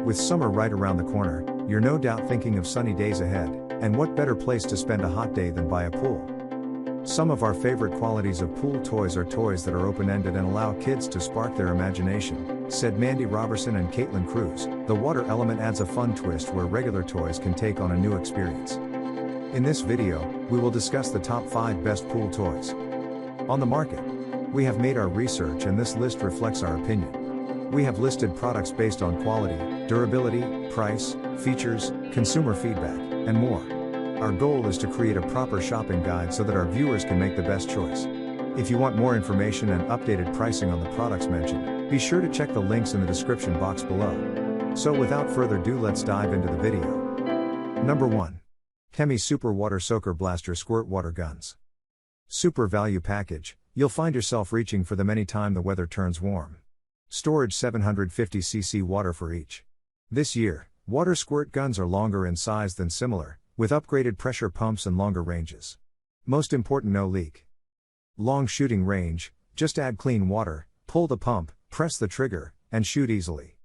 With summer right around the corner, you're no doubt thinking of sunny days ahead, and what better place to spend a hot day than by a pool? Some of our favorite qualities of pool toys are toys that are open-ended and allow kids to spark their imagination, said Mandy Robertson and Caitlin Cruz. The water element adds a fun twist where regular toys can take on a new experience. In this video, we will discuss the top 5 best pool toys on the market. We have made our research and this list reflects our opinion. We have listed products based on quality, durability, price, features, consumer feedback, and more. Our goal is to create a proper shopping guide so that our viewers can make the best choice. If you want more information and updated pricing on the products mentioned, be sure to check the links in the description box below. So without further ado, let's dive into the video. Number 1. Chemi Super Water Soaker Blaster Squirt Water Guns. Super value package, you'll find yourself reaching for them anytime the weather turns warm. Storage 750cc water for each. This year, water squirt guns are longer in size than similar, with upgraded pressure pumps and longer ranges. Most important, no leak. Long shooting range, just add clean water, pull the pump, press the trigger, and shoot easily.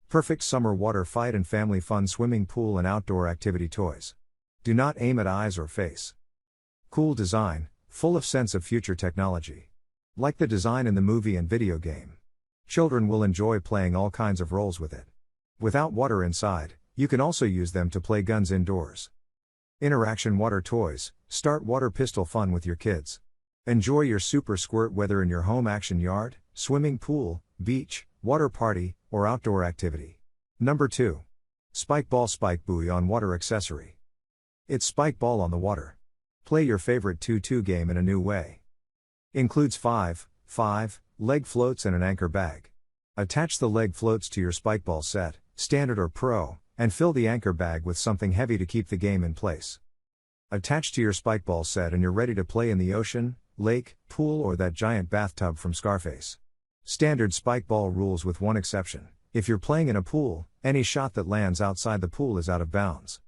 Perfect summer water fight and family fun swimming pool and outdoor activity toys. Do not aim at eyes or face. Cool design, full of sense of future technology. Like the design in the movie and video game. Children will enjoy playing all kinds of roles with it. Without water inside, you can also use them to play guns indoors. Interaction water toys, start water pistol fun with your kids. Enjoy your super squirt whether in your home action yard, swimming pool, beach, water party, or outdoor activity. Number 2. Spike Ball Spike Buoy on Water Accessory. It's Spike Ball on the water. Play your favorite 2-2 game in a new way. Includes 5 leg floats and an anchor bag. Attach the leg floats to your spike ball set, standard or pro, and fill the anchor bag with something heavy to keep the game in place. Attach to your spike ball set and you're ready to play in the ocean, lake, pool or that giant bathtub from Scarface. Standard spike ball rules with one exception. If you're playing in a pool, any shot that lands outside the pool is out of bounds.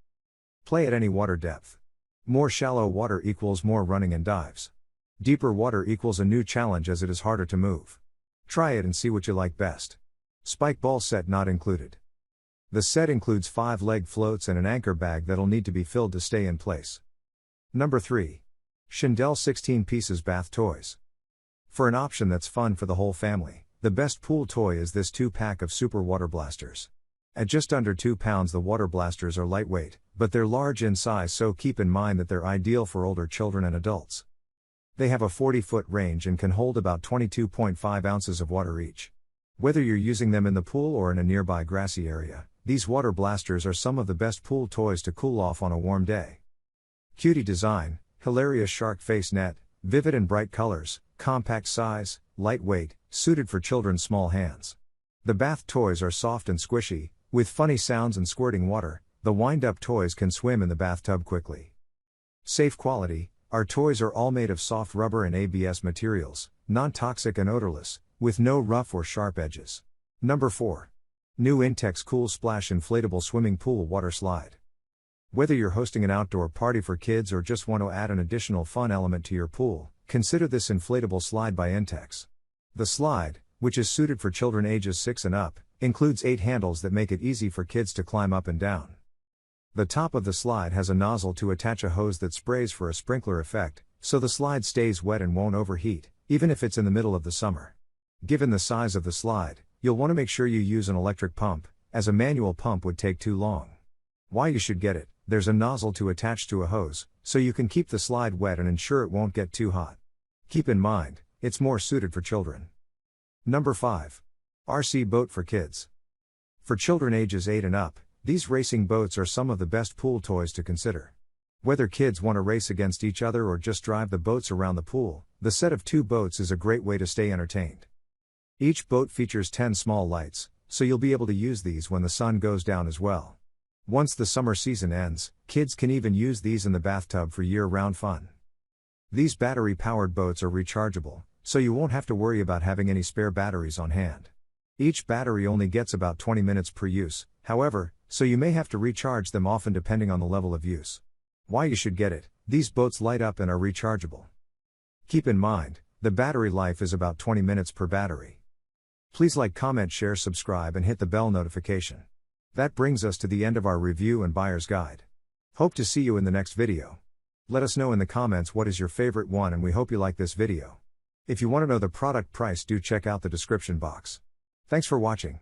Play at any water depth. More shallow water equals more running and dives. Deeper water equals a new challenge as it is harder to move. Try it and see what you like best. Spike ball set not included. The set includes 5 leg floats and an anchor bag that'll need to be filled to stay in place. Number 3. Schindel 16 Pieces Bath Toys. For an option that's fun for the whole family, the best pool toy is this 2-pack of super water blasters. At just under 2 pounds, the water blasters are lightweight, but they're large in size, so keep in mind that they're ideal for older children and adults. They have a 40-foot range and can hold about 22.5 ounces of water each. Whether you're using them in the pool or in a nearby grassy area, these water blasters are some of the best pool toys to cool off on a warm day. Cutie design, hilarious shark face net, vivid and bright colors, compact size, lightweight, suited for children's small hands. The bath toys are soft and squishy, with funny sounds and squirting water. The wind-up toys can swim in the bathtub quickly. Safe quality. Our toys are all made of soft rubber and ABS materials, non-toxic and odorless, with no rough or sharp edges. Number 4. New Intex Cool Splash Inflatable Swimming Pool Water Slide. Whether you're hosting an outdoor party for kids or just want to add an additional fun element to your pool, consider this inflatable slide by Intex. The slide, which is suited for children ages 6 and up, includes 8 handles that make it easy for kids to climb up and down. The top of the slide has a nozzle to attach a hose that sprays for a sprinkler effect, so the slide stays wet and won't overheat, even if it's in the middle of the summer. Given the size of the slide, you'll want to make sure you use an electric pump, as a manual pump would take too long. Why you should get it: there's a nozzle to attach to a hose, so you can keep the slide wet and ensure it won't get too hot. Keep in mind, it's more suited for children. Number 5. RC Boat for Kids. For children ages 8 and up, these racing boats are some of the best pool toys to consider. Whether kids want to race against each other or just drive the boats around the pool, the set of 2 boats is a great way to stay entertained. Each boat features 10 small lights, so you'll be able to use these when the sun goes down as well. Once the summer season ends, kids can even use these in the bathtub for year-round fun. These battery-powered boats are rechargeable, so you won't have to worry about having any spare batteries on hand. Each battery only gets about 20 minutes per use, however, so you may have to recharge them often depending on the level of use. Why you should get it: these boats light up and are rechargeable. Keep in mind, the battery life is about 20 minutes per battery. Please like, comment, share, subscribe and hit the bell notification. That brings us to the end of our review and buyer's guide. Hope to see you in the next video. Let us know in the comments what is your favorite one, and we hope you like this video. If you want to know the product price, do check out the description box. Thanks for watching.